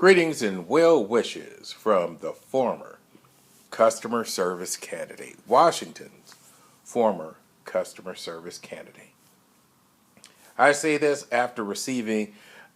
Greetings and well wishes from the former customer service candidate, Washington's former customer service candidate. I say this after receiving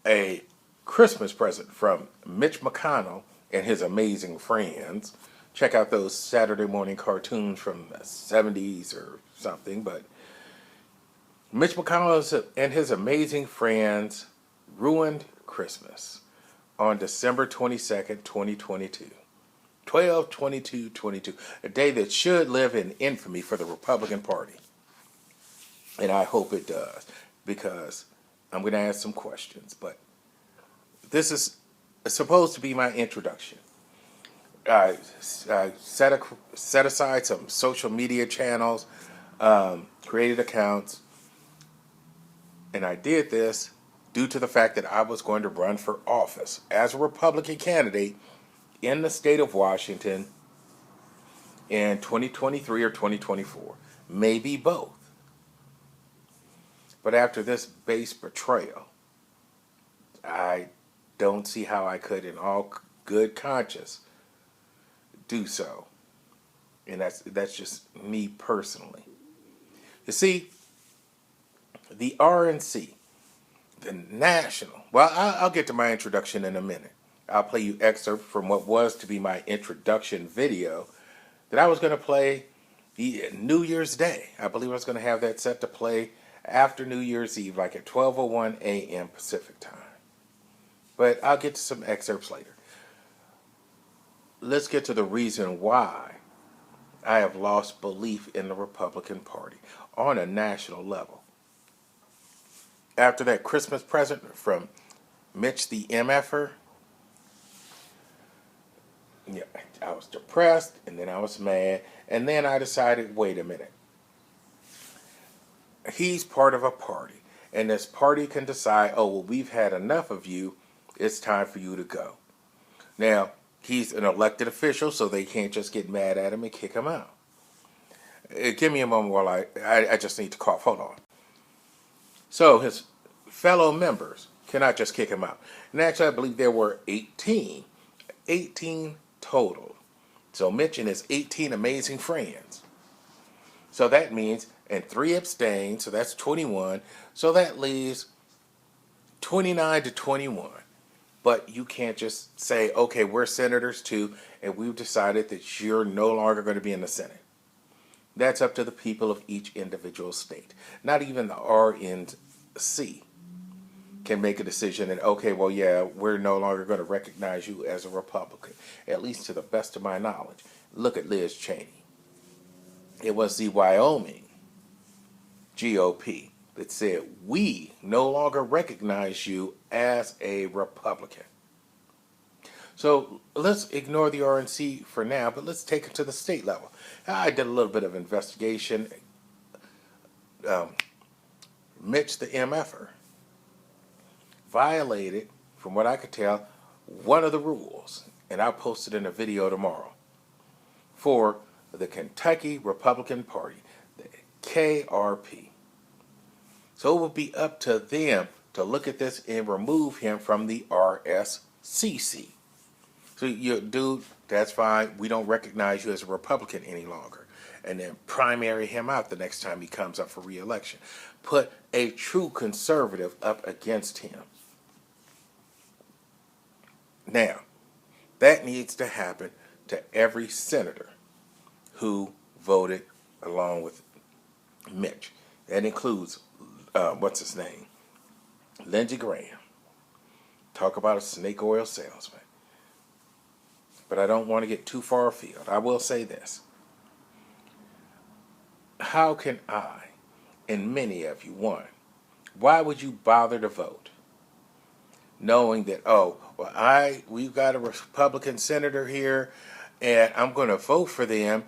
a Christmas present from Mitch McConnell and his amazing friends. Check out those Saturday morning cartoons from the 70s or something, but Mitch McConnell and his amazing friends ruined Christmas on December 22nd, 2022. 12/22/22, a day that should live in infamy for the Republican Party. And I hope it does, because I'm going to ask some questions. But this is supposed to be my introduction. I set aside some social media channels, created accounts, and I did this due to the fact that I was going to run for office as a Republican candidate in the state of Washington in 2023 or 2024. Maybe both. But after this base betrayal, I don't see how I could, in all good conscience, do so. And that's just me personally. You see, the RNC, the national, well, I'll get to my introduction in a minute. I'll play you excerpt from what was to be my introduction video that I was going to play New Year's Day. I believe I was going to have that set to play after New Year's Eve, like at 12:01 a.m. Pacific time. But I'll get to some excerpts later. Let's get to the reason why I have lost belief in the Republican Party on a national level. After that Christmas present from Mitch the MFer, yeah, I was depressed, and then I was mad, and then I decided, wait a minute. He's part of a party, and this party can decide, oh, well, we've had enough of you, it's time for you to go. Now, he's an elected official, so they can't just get mad at him and kick him out. Give me a moment while I just need to cough. Hold on. So his fellow members cannot just kick him out. And actually, I believe there were 18 total. So Mitch and his 18 amazing friends. So that means, and 3 abstained, so that's 21. So that leaves 29-21. But you can't just say, okay, we're senators too, and we've decided that you're no longer going to be in the Senate. That's up to the people of each individual state. Not even the RNC can make a decision and, okay, well, yeah, we're no longer going to recognize you as a Republican, at least to the best of my knowledge. Look at Liz Cheney. It was the Wyoming GOP that said, we no longer recognize you as a Republican. So let's ignore the RNC for now, but let's take it to the state level. I did a little bit of investigation. Mitch the MFer violated, from what I could tell, one of the rules, and I'll post it in a video tomorrow, for the Kentucky Republican Party, the KRP. So it will be up to them to look at this and remove him from the RSCC. So, dude, that's fine. We don't recognize you as a Republican any longer. And then primary him out the next time he comes up for re-election. Put a true conservative up against him. Now, that needs to happen to every senator who voted along with Mitch. That includes, what's his name? Lindsey Graham. Talk about a snake oil salesman. But I don't want to get too far afield. I will say this. How can I, and many of you, one, why would you bother to vote? Knowing that, oh, well, we've got a Republican senator here, and I'm going to vote for them,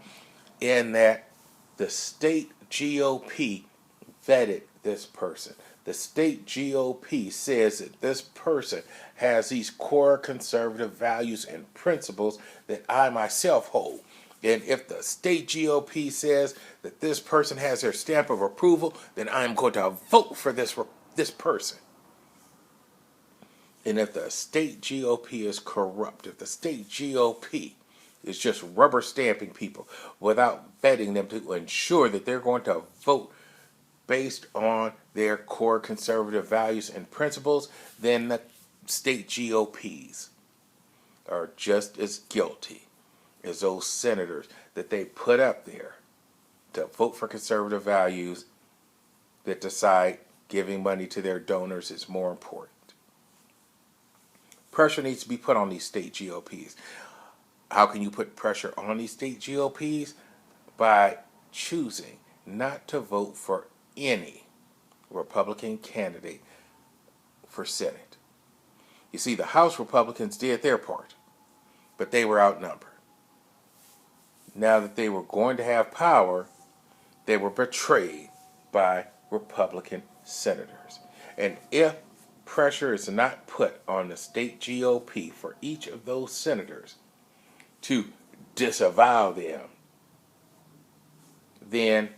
in that the state GOP vetted this person. The state GOP says that this person has these core conservative values and principles that I myself hold. And if the state GOP says that this person has their stamp of approval, then I'm going to vote for this person. And if the state GOP is corrupt, if the state GOP is just rubber stamping people without vetting them to ensure that they're going to vote based on their core conservative values and principles, then the state GOPs are just as guilty as those senators that they put up there to vote for conservative values that decide giving money to their donors is more important. Pressure needs to be put on these state GOPs. How can you put pressure on these state GOPs? By choosing not to vote for any Republican candidate for Senate. You see, the House Republicans did their part, but they were outnumbered. Now that they were going to have power, they were betrayed by Republican senators. And if pressure is not put on the state GOP for each of those senators to disavow them, then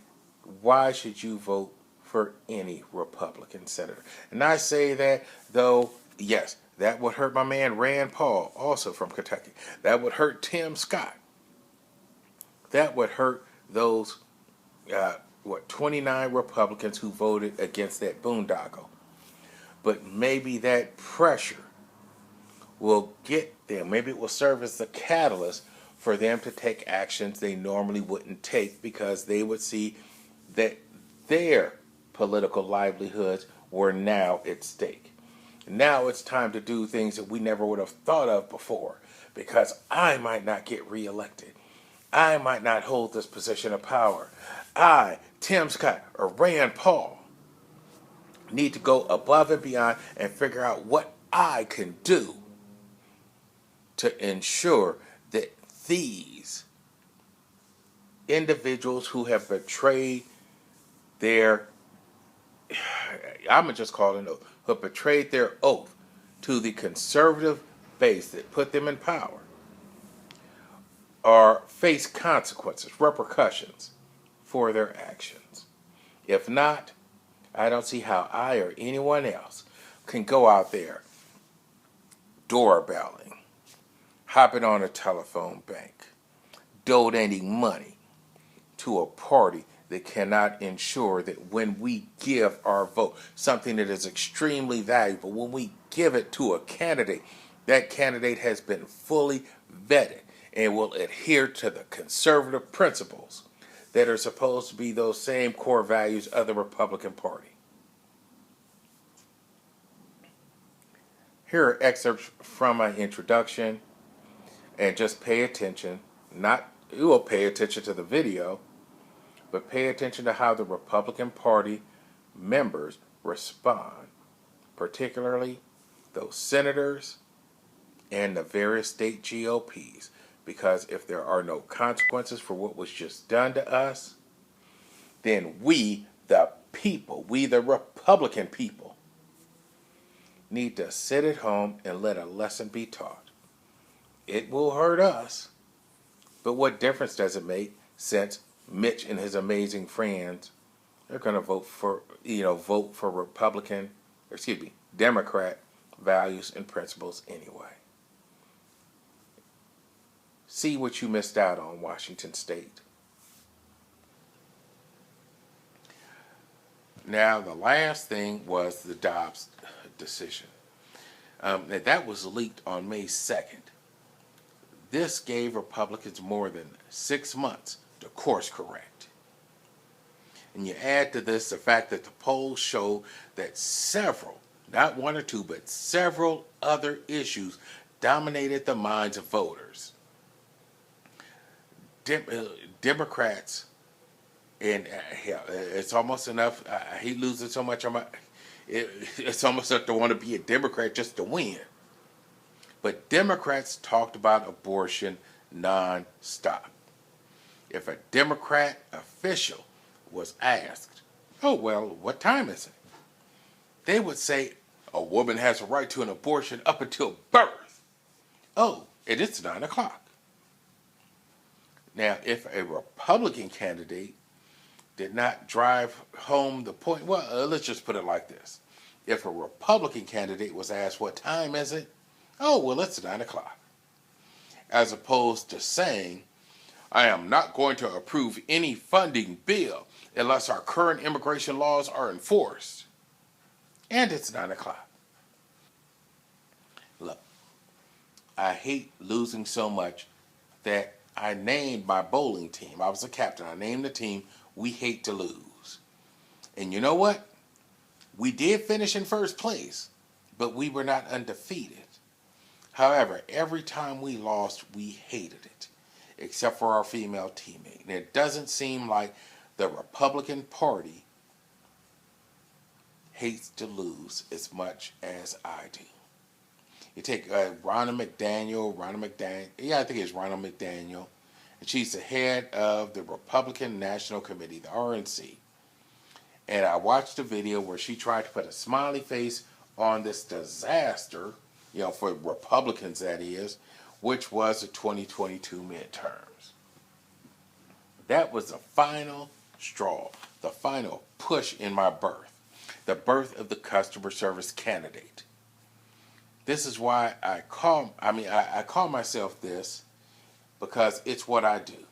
why should you vote for any Republican senator? And I say that, though, yes, that would hurt my man Rand Paul, also from Kentucky. That would hurt Tim Scott. That would hurt those, 29 Republicans who voted against that boondoggle. But maybe that pressure will get them, maybe it will serve as the catalyst for them to take actions they normally wouldn't take, because they would see that their political livelihoods were now at stake. Now it's time to do things that we never would have thought of before, because I might not get reelected. I might not hold this position of power. I, Tim Scott, or Rand Paul, need to go above and beyond and figure out what I can do to ensure that these individuals who have betrayed their, I'm going to just call it an oath, who have betrayed their oath to the conservative base that put them in power, or face consequences, repercussions for their actions. If not, I don't see how I or anyone else can go out there doorbelling, hopping on a telephone bank, donating money to a party that cannot ensure that when we give our vote, something that is extremely valuable, when we give it to a candidate, that candidate has been fully vetted and will adhere to the conservative principles that are supposed to be those same core values of the Republican Party. Here are excerpts from my introduction, and just pay attention. You will pay attention to the video, but pay attention to how the Republican Party members respond, particularly those senators and the various state GOPs. Because if there are no consequences for what was just done to us, then we, the people, we, the Republican people, need to sit at home and let a lesson be taught. It will hurt us, but what difference does it make, since Mitch and his amazing friends are going to vote for Democrat values and principles anyway. See what you missed out on, Washington State. Now, the last thing was the Dobbs decision. That was leaked on May 2nd. This gave Republicans more than 6 months to course correct. And you add to this the fact that the polls show that several, not one or two, but several other issues dominated the minds of voters. Democrats, and it's almost enough, I hate losing so much, it's almost enough to want to be a Democrat just to win. But Democrats talked about abortion non-stop. If a Democrat official was asked, oh, well, what time is it? They would say, a woman has a right to an abortion up until birth. Oh, and it's 9 o'clock. Now, if a Republican candidate did not drive home the point, well, let's just put it like this. If a Republican candidate was asked, what time is it? Oh, well, it's 9 o'clock. As opposed to saying, I am not going to approve any funding bill unless our current immigration laws are enforced. And it's 9 o'clock. Look, I hate losing so much that I named my bowling team. I was a captain. I named the team We Hate to Lose. And you know what? We did finish in first place, but we were not undefeated. However, every time we lost, we hated it, except for our female teammate. And it doesn't seem like the Republican Party hates to lose as much as I do. You take Ronna McDaniel, I think it's Ronna McDaniel, and she's the head of the Republican National Committee, the RNC. And I watched a video where she tried to put a smiley face on this disaster, for Republicans that is, which was the 2022 midterms. That was the final straw, the final push in my birth, the birth of the customer service candidate. This is why I call myself this, because it's what I do.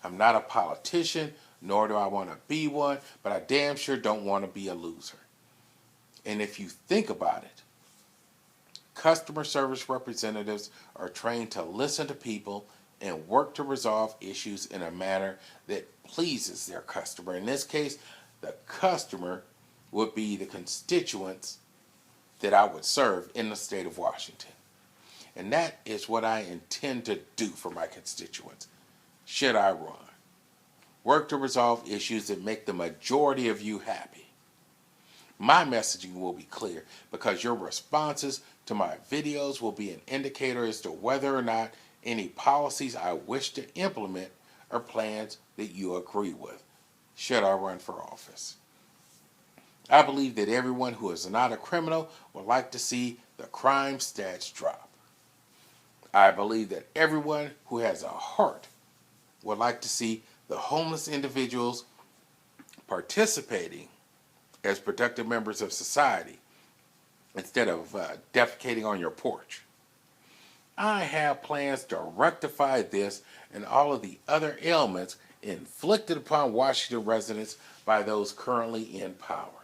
I'm not a politician, nor do I want to be one, but I damn sure don't want to be a loser. And if you think about it, customer service representatives are trained to listen to people and work to resolve issues in a manner that pleases their customer. In this case, the customer would be the constituents that I would serve in the state of Washington. And that is what I intend to do for my constituents, should I run. Work to resolve issues that make the majority of you happy. My messaging will be clear because your responses to my videos will be an indicator as to whether or not any policies I wish to implement are plans that you agree with, should I run for office. I believe that everyone who is not a criminal would like to see the crime stats drop. I believe that everyone who has a heart would like to see the homeless individuals participating as productive members of society instead of defecating on your porch. I have plans to rectify this and all of the other ailments inflicted upon Washington residents by those currently in power.